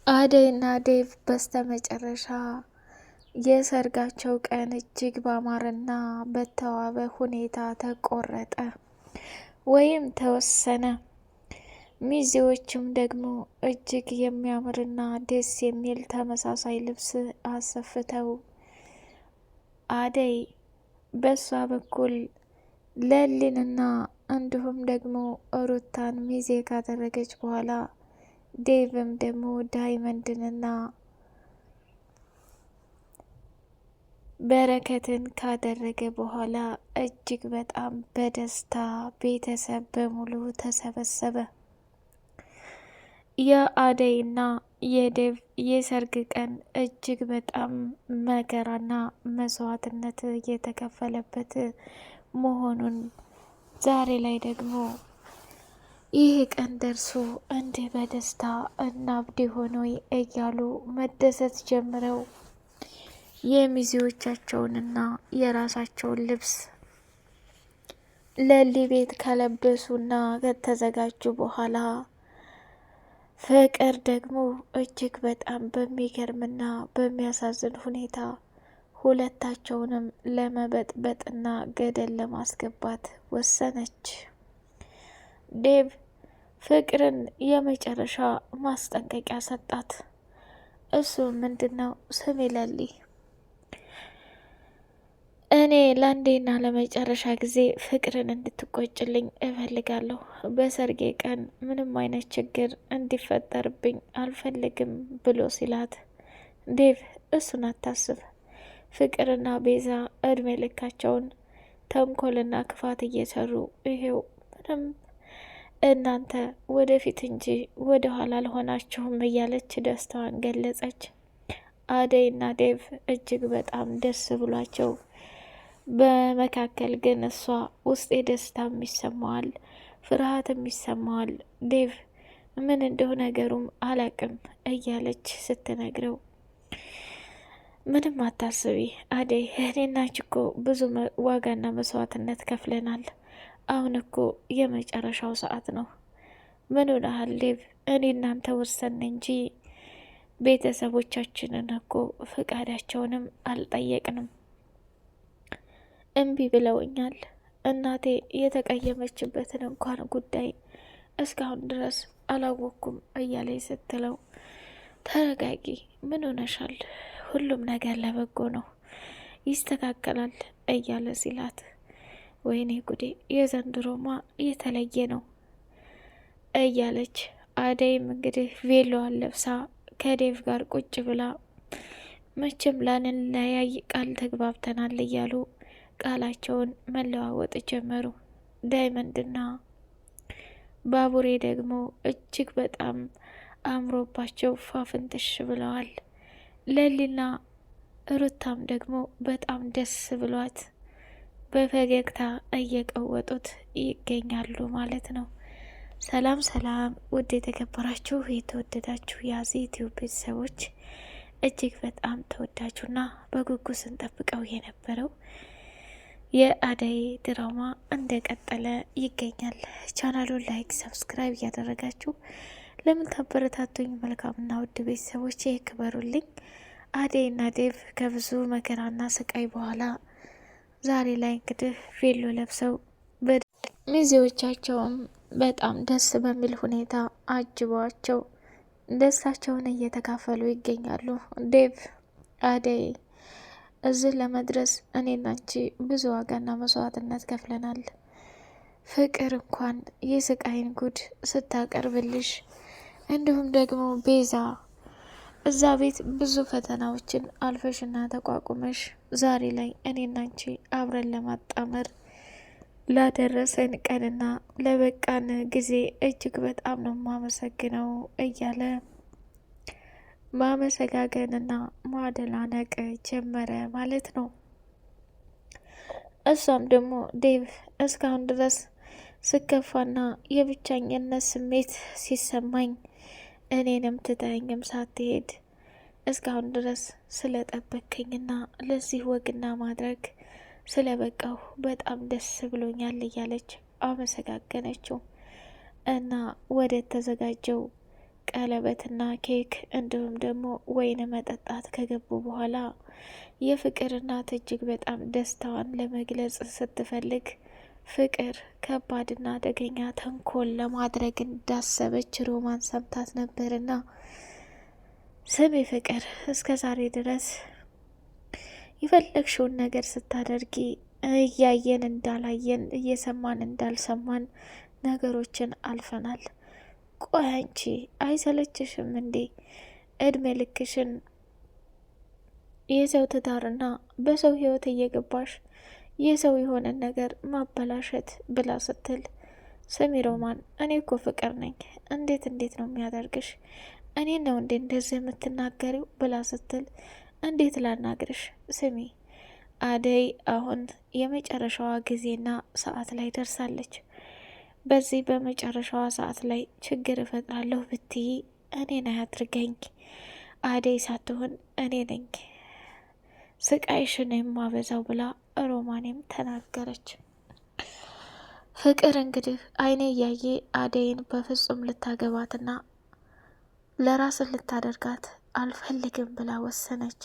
አደይና ዴቭ በስተመጨረሻ የሰርጋቸው ቀን እጅግ ባማረና በተዋበ ሁኔታ ተቆረጠ ወይም ተወሰነ። ሚዜዎችም ደግሞ እጅግ የሚያምርና ደስ የሚል ተመሳሳይ ልብስ አሰፍተው አደይ በሷ በኩል ለሊንና እንዲሁም ደግሞ ሩታን ሚዜ ካደረገች በኋላ ዴቭም ደግሞ ዳይመንድንና በረከትን ካደረገ በኋላ እጅግ በጣም በደስታ ቤተሰብ በሙሉ ተሰበሰበ። የአደይና የዴቭ የሰርግ ቀን እጅግ በጣም መከራና መስዋዕትነት የተከፈለበት መሆኑን ዛሬ ላይ ደግሞ ይህ ቀን ደርሶ እንዲህ በደስታ እናብድ ሆኖይ እያሉ መደሰት ጀምረው የሚዜዎቻቸውንና የራሳቸውን ልብስ ለሊ ቤት ከለበሱና ከተዘጋጁ በኋላ ፍቅር ደግሞ እጅግ በጣም በሚገርምና በሚያሳዝን ሁኔታ ሁለታቸውንም ለመበጥበጥና ገደል ለማስገባት ወሰነች። ዴቭ ፍቅርን የመጨረሻ ማስጠንቀቂያ ሰጣት። እሱ ምንድነው? ስሚ ለሊ፣ እኔ ለአንዴና ለመጨረሻ ጊዜ ፍቅርን እንድትቆጭልኝ እፈልጋለሁ። በሰርጌ ቀን ምንም አይነት ችግር እንዲፈጠርብኝ አልፈልግም ብሎ ሲላት፣ ዴቭ እሱን አታስብ፣ ፍቅርና ቤዛ እድሜ ልካቸውን ተንኮልና ክፋት እየሰሩ ይሄው ምንም እናንተ ወደፊት እንጂ ወደ ኋላ አልሆናችሁም እያለች ደስታዋን ገለጸች። አደይና ዴቭ እጅግ በጣም ደስ ብሏቸው፣ በመካከል ግን እሷ ውስጤ ደስታም ይሰማዋል፣ ፍርሃትም ይሰማዋል፣ ዴቭ ምን እንደሆነ ነገሩም አላቅም እያለች ስትነግረው፣ ምንም አታስቢ አደይ፣ እኔና አንቺ እኮ ብዙ ዋጋና መስዋዕትነት ከፍለናል። አሁን እኮ የመጨረሻው ሰዓት ነው። ምን ሆነሃል ዴቭ? እኔ እናንተ ወሰን እንጂ ቤተሰቦቻችንን እኮ ፍቃዳቸውንም አልጠየቅንም። እምቢ ብለውኛል። እናቴ የተቀየመችበትን እንኳን ጉዳይ እስካሁን ድረስ አላወቅኩም እያለኝ ስትለው፣ ተረጋጊ፣ ምን ሆነሻል? ሁሉም ነገር ለበጎ ነው፣ ይስተካከላል እያለ ሲላት፣ ወይኔ ጉዴ የዘንድሮማ የተለየ ነው እያለች አደይም እንግዲህ ቬሎዋን ለብሳ ከዴቭ ጋር ቁጭ ብላ መቼም ላንለያይ ቃል ተግባብተናል እያሉ ቃላቸውን መለዋወጥ ጀመሩ። ዳይመንድና ባቡሬ ደግሞ እጅግ በጣም አምሮባቸው ፋፍንትሽ ብለዋል። ለሊና ሩታም ደግሞ በጣም ደስ ብሏት በፈገግታ እየቀወጡት ይገኛሉ ማለት ነው። ሰላም ሰላም! ውድ የተከበራችሁ የተወደዳችሁ የአዚ ዩቲዩብ ቤተሰቦች፣ እጅግ በጣም ተወዳጁና በጉጉት ስንጠብቀው የነበረው የአደይ ድራማ እንደቀጠለ ይገኛል። ቻናሉን ላይክ፣ ሰብስክራይብ እያደረጋችሁ ለምን ታበረታቱኝ መልካምና ውድ ቤተሰቦች ክበሩልኝ። አደይና ዴቭ ከብዙ መከራና ስቃይ በኋላ ዛሬ ላይ እንግዲህ ቬሎ ለብሰው ሚዜዎቻቸውም በጣም ደስ በሚል ሁኔታ አጅበዋቸው ደስታቸውን እየተካፈሉ ይገኛሉ። ዴቭ አደይ፣ እዚህ ለመድረስ እኔና አንቺ ብዙ ዋጋና መስዋዕትነት ከፍለናል። ፍቅር እንኳን የስቃይን ጉድ ስታቀርብልሽ፣ እንዲሁም ደግሞ ቤዛ እዛ ቤት ብዙ ፈተናዎችን አልፈሽና ተቋቁመሽ ዛሬ ላይ እኔና አንቺ አብረን ለማጣመር ላደረሰን ቀንና ለበቃን ጊዜ እጅግ በጣም ነው ማመሰግነው እያለ ማመሰጋገንና ማደናነቅ ጀመረ ማለት ነው። እሷም ደግሞ ዴቭ እስካሁን ድረስ ስከፋና የብቸኝነት ስሜት ሲሰማኝ እኔንም ትተኸኝም ሳትሄድ እስካሁን ድረስ ስለጠበከኝና ለዚህ ወግና ማድረግ ስለበቃሁ በጣም ደስ ብሎኛል እያለች አመሰጋገነችው እና ወደ ተዘጋጀው ቀለበትና ኬክ እንዲሁም ደግሞ ወይን መጠጣት ከገቡ በኋላ የፍቅር እናት እጅግ በጣም ደስታዋን ለመግለጽ ስትፈልግ ፍቅር ከባድና አደገኛ ተንኮል ለማድረግ እንዳሰበች ሮማን ሰምታት ነበርና ስሚ ፍቅር፣ እስከ ዛሬ ድረስ የፈለግሽውን ነገር ስታደርጊ እያየን እንዳላየን እየሰማን እንዳልሰማን ነገሮችን አልፈናል። ቆይ አንቺ አይሰለችሽም እንዴ እድሜ ልክሽን የሰው ትዳርና በሰው ህይወት እየገባሽ የሰው የሆነን ነገር ማበላሸት ብላ ስትል፣ ስሚ ሮማን፣ እኔ እኮ ፍቅር ነኝ። እንዴት ነው የሚያደርግሽ? እኔ ነው እንዴ እንደዚህ የምትናገሪው? ብላ ስትል፣ እንዴት ላናግርሽ? ስሚ አደይ አሁን የመጨረሻዋ ጊዜና ሰዓት ላይ ደርሳለች። በዚህ በመጨረሻዋ ሰዓት ላይ ችግር እፈጥራለሁ ብትይ እኔን አያድርገኝ። አደይ ሳትሆን እኔ ነኝ ስቃይሽን የማበዛው ብላ ሮማኔም ተናገረች። ፍቅር እንግዲህ አይኔ እያየ አደይን በፍጹም ልታገባትና ለራስን ልታደርጋት አልፈልግም ብላ ወሰነች።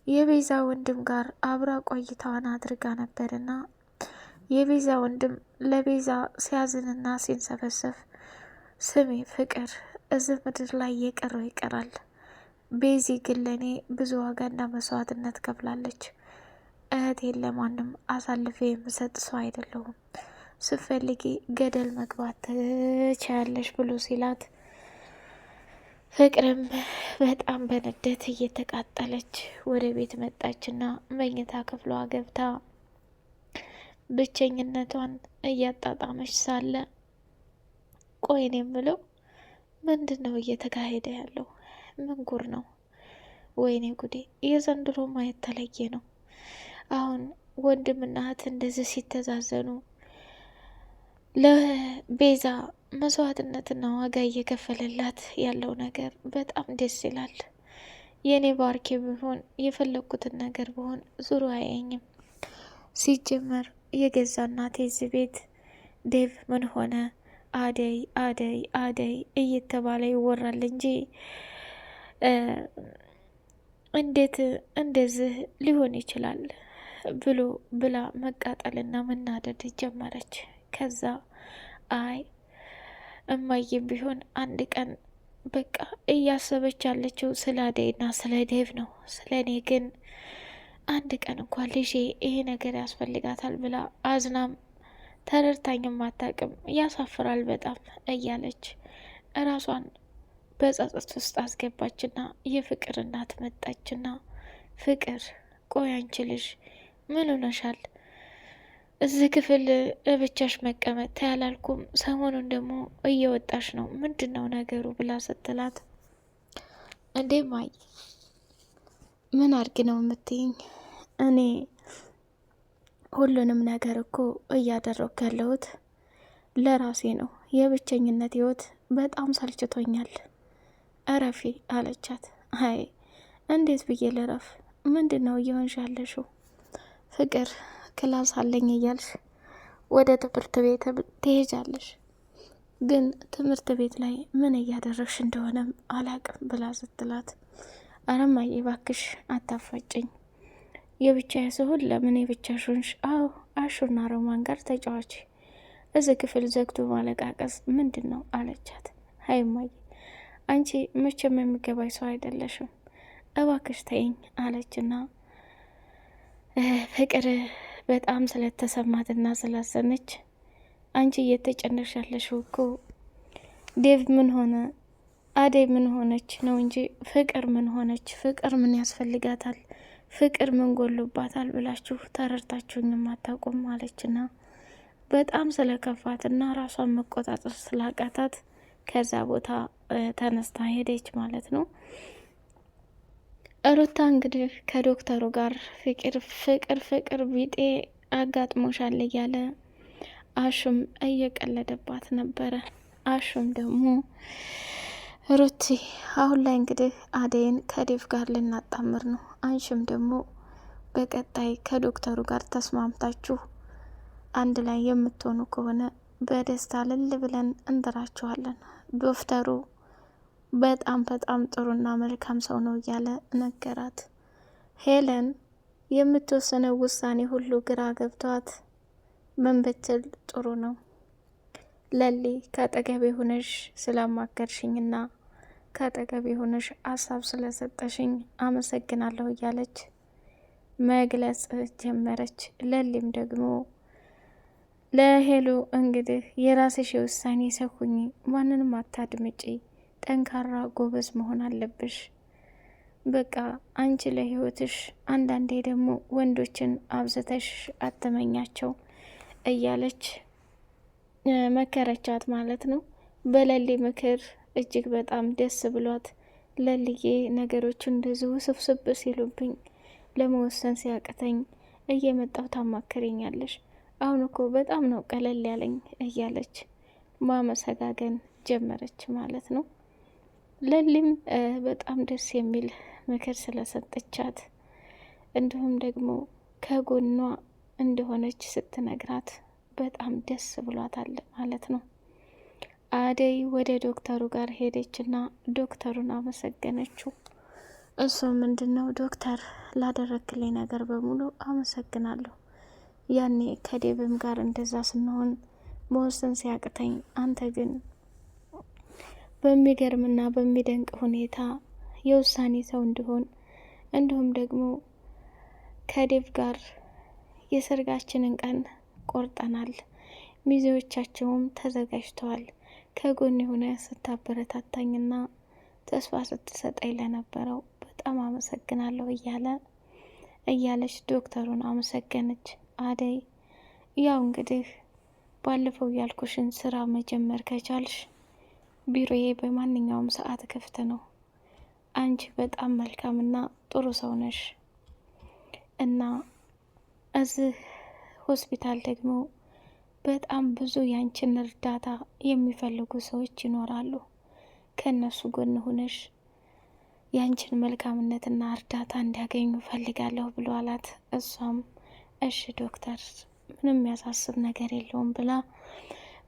የቤዛ ወንድም ጋር አብራ ቆይታዋን አድርጋ ነበርና የቤዛ ወንድም ለቤዛ ሲያዝንና ሲንሰፈሰፍ፣ ስሜ ፍቅር እዚህ ምድር ላይ የቀረው ይቀራል። ቤዚ ግን ለእኔ ብዙ ዋጋና መስዋዕትነት ከፍላለች። እህቴን ለማንም አሳልፌ የምሰጥ ሰው አይደለሁም። ስፈልጊ ገደል መግባት ትችያለሽ ብሎ ሲላት፣ ፍቅርም በጣም በንዴት እየተቃጠለች ወደ ቤት መጣችና መኝታ ክፍሏ ገብታ ብቸኝነቷን እያጣጣመች ሳለ፣ ቆይን የምለው ምንድን ነው እየተካሄደ ያለው? ምን ጉር ነው? ወይኔ ጉዴ! የዘንድሮ ማየት ተለየ ነው። አሁን ወንድምና እህት እንደዚህ ሲተዛዘኑ ለቤዛ መስዋዕትነትና ዋጋ እየከፈለላት ያለው ነገር በጣም ደስ ይላል። የኔ ባርኬ ቢሆን የፈለግኩትን ነገር ቢሆን ዙሩ አያየኝም። ሲጀመር የገዛ እናቴ እዚህ ቤት ዴቭ ምን ሆነ አደይ አደይ አደይ እየተባለ ይወራል እንጂ እንዴት እንደዚህ ሊሆን ይችላል ብሎ ብላ መቃጠልና መናደድ ጀመረች። ከዛ አይ እማዬም ቢሆን አንድ ቀን በቃ እያሰበች ያለችው ስለ አደይና ስለ ዴቭ ነው። ስለ እኔ ግን አንድ ቀን እንኳን ልጄ ይሄ ነገር ያስፈልጋታል ብላ አዝናም ተረድታኝም አታውቅም። ያሳፍራል በጣም እያለች እራሷን በጸጸት ውስጥ አስገባችና የፍቅር እናት መጣችና፣ ፍቅር ቆይ አንቺ ልጅ ምን ሆነሻል? እዚህ ክፍል ብቻሽ መቀመጥ ታያላልኩም? ሰሞኑን ደግሞ እየወጣሽ ነው፣ ምንድን ነው ነገሩ? ብላ ስትላት፣ እንዴ ማይ ምን አርግ ነው የምትይኝ? እኔ ሁሉንም ነገር እኮ እያደረኩ ያለሁት ለራሴ ነው። የብቸኝነት ህይወት በጣም ሰልችቶኛል። እረፊ አለቻት። አይ እንዴት ብዬ ልረፍ? ምንድን ነው እየሆንሽ ያለሽው? ፍቅር ክላስ አለኝ እያልሽ ወደ ትምህርት ቤት ትሄጃለሽ፣ ግን ትምህርት ቤት ላይ ምን እያደረግሽ እንደሆነም አላቅም ብላ ስትላት፣ አረማዬ እባክሽ አታፋጭኝ። የብቻ ስሆን ለምን የብቻሽ ሆንሽ? አዎ አሹና ሮማን ጋር ተጫዋች። እዚህ ክፍል ዘግቶ ማለቃቀስ ምንድን ነው አለቻት። ሀይማዬ አንቺ መቼም የሚገባኝ ሰው አይደለሽም፣ እባክሽ ተይኝ አለችና ፍቅር በጣም ስለተሰማትና ስላሰነች፣ አንቺ እየተጨነሽ ያለሽው እኮ ዴቭ ምን ሆነ አደይ ምን ሆነች ነው እንጂ ፍቅር ምን ሆነች? ፍቅር ምን ያስፈልጋታል? ፍቅር ምን ጎሎባታል ብላችሁ ተረድታችሁኝም አታውቁም አለችና በጣም ስለከፋትና ራሷን መቆጣጠር ስላቃታት ከዛ ቦታ ተነስታ ሄደች ማለት ነው። ሩታ እንግዲህ ከዶክተሩ ጋር ፍቅር ቢጤ አጋጥሞሻል እያለ አሹም እየቀለደባት ነበረ። አሹም ደግሞ ሩቲ አሁን ላይ እንግዲህ አደይን ከዴቭ ጋር ልናጣምር ነው፣ አንሽም ደግሞ በቀጣይ ከዶክተሩ ጋር ተስማምታችሁ አንድ ላይ የምትሆኑ ከሆነ በደስታ ልል ብለን እንጠራችኋለን። ዶክተሩ በጣም ጥሩና መልካም ሰው ነው እያለ ነገራት። ሄለን የምትወስነው ውሳኔ ሁሉ ግራ ገብቷት ምን ብትል ጥሩ ነው? ለሊ ከአጠገቤ ሆነሽ ስላማከርሽኝና ከአጠገቤ ሆነሽ ሀሳብ ስለሰጠሽኝ አመሰግናለሁ እያለች መግለጽ ጀመረች። ለሊም ደግሞ ለሄሉ እንግዲህ የራስሽ የውሳኔ ሰው ሁኚ፣ ማንንም አታድምጪ፣ ጠንካራ ጎበዝ መሆን አለብሽ። በቃ አንቺ ለህይወትሽ አንዳንዴ ደግሞ ወንዶችን አብዝተሽ አትመኛቸው እያለች መከረቻት ማለት ነው። በለሊ ምክር እጅግ በጣም ደስ ብሏት ለልዬ ነገሮቹ እንደዚሁ ስብስብ ሲሉብኝ ለመወሰን ሲያቅተኝ እየመጣው ታማክረኛለሽ፣ አሁን እኮ በጣም ነው ቀለል ያለኝ እያለች ማመሰጋገን ጀመረች ማለት ነው። ለሊም በጣም ደስ የሚል ምክር ስለሰጠቻት እንዲሁም ደግሞ ከጎኗ እንደሆነች ስትነግራት በጣም ደስ ብሏታል ማለት ነው። አደይ ወደ ዶክተሩ ጋር ሄደችና ዶክተሩን አመሰገነችው። እሱ ምንድነው ዶክተር ላደረክልኝ ነገር በሙሉ አመሰግናለሁ። ያኔ ከዴብም ጋር እንደዛ ስንሆን መወሰን ሲያቅተኝ አንተ ግን በሚገርምና በሚደንቅ ሁኔታ የውሳኔ ሰው እንዲሆን እንዲሁም ደግሞ ከዴብ ጋር የሰርጋችንን ቀን ቆርጠናል፣ ሚዜዎቻቸውም ተዘጋጅተዋል። ከጎን የሆነ ስታበረታታኝና ተስፋ ስትሰጠኝ ለነበረው በጣም አመሰግናለሁ እያለች ዶክተሩን አመሰገነች። አደይ ያው እንግዲህ ባለፈው ያልኩሽን ስራ መጀመር ከቻልሽ ቢሮዬ በማንኛውም ሰዓት ክፍት ነው። አንቺ በጣም መልካምና ጥሩ ሰው ነሽ እና እዚህ ሆስፒታል ደግሞ በጣም ብዙ ያንቺን እርዳታ የሚፈልጉ ሰዎች ይኖራሉ። ከእነሱ ጎን ሆነሽ ያንቺን መልካምነትና እርዳታ እንዲያገኙ ፈልጋለሁ ብሎ አላት። እሷም እሺ ዶክተር ምንም የሚያሳስብ ነገር የለውም ብላ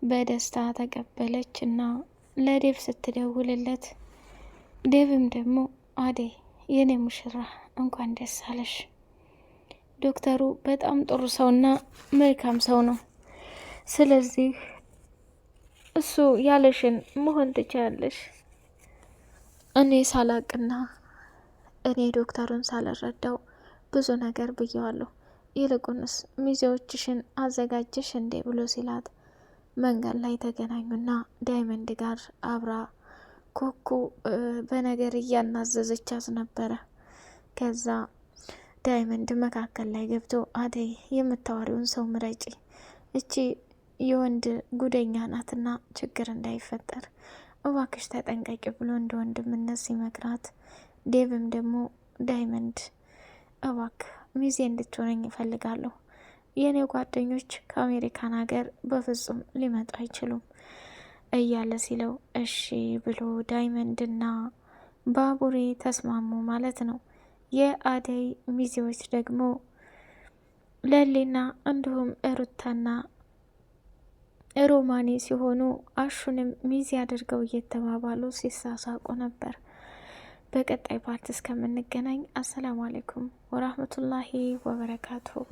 በደስታ ተቀበለች እና ለዴቭ ስትደውልለት ዴቭም ደግሞ አደይ የኔ ሙሽራ እንኳን ደስ አለሽ፣ ዶክተሩ በጣም ጥሩ ሰውና መልካም ሰው ነው። ስለዚህ እሱ ያለሽን መሆን ትችያለሽ። እኔ ሳላቅና እኔ ዶክተሩን ሳልረዳው ብዙ ነገር ብየዋለሁ። ይልቁንስ ሚዜዎችሽን አዘጋጀሽ እንዴ ብሎ ሲላት መንገድ ላይ ተገናኙና ዳይመንድ ጋር አብራ ኮኩ በነገር እያናዘዘቻት ነበረ። ከዛ ዳይመንድ መካከል ላይ ገብቶ አደይ የምታወሪውን ሰው ምረጪ፣ እቺ የወንድ ጉደኛ ናትና ችግር እንዳይፈጠር እባክሽ ተጠንቀቂ ብሎ እንደ ወንድምነት ሲመክራት፣ ዴቭም ደግሞ ዳይመንድ እባክ ሚዜ እንድትሆነኝ ይፈልጋለሁ፣ የእኔ ጓደኞች ከአሜሪካን ሀገር በፍጹም ሊመጡ አይችሉም እያለ ሲለው እሺ ብሎ ዳይመንድና ባቡሬ ተስማሙ ማለት ነው። የአደይ ሚዜዎች ደግሞ ለሊና እንዲሁም ሩታና ሮማኔ ሲሆኑ አሹንም ሚዜ አድርገው እየተባባሉ ሲሳሳቁ ነበር። በቀጣይ ፓርት እስከምንገናኝ አሰላሙ አሌይኩም ወራህመቱላሂ ወበረካቱሁ።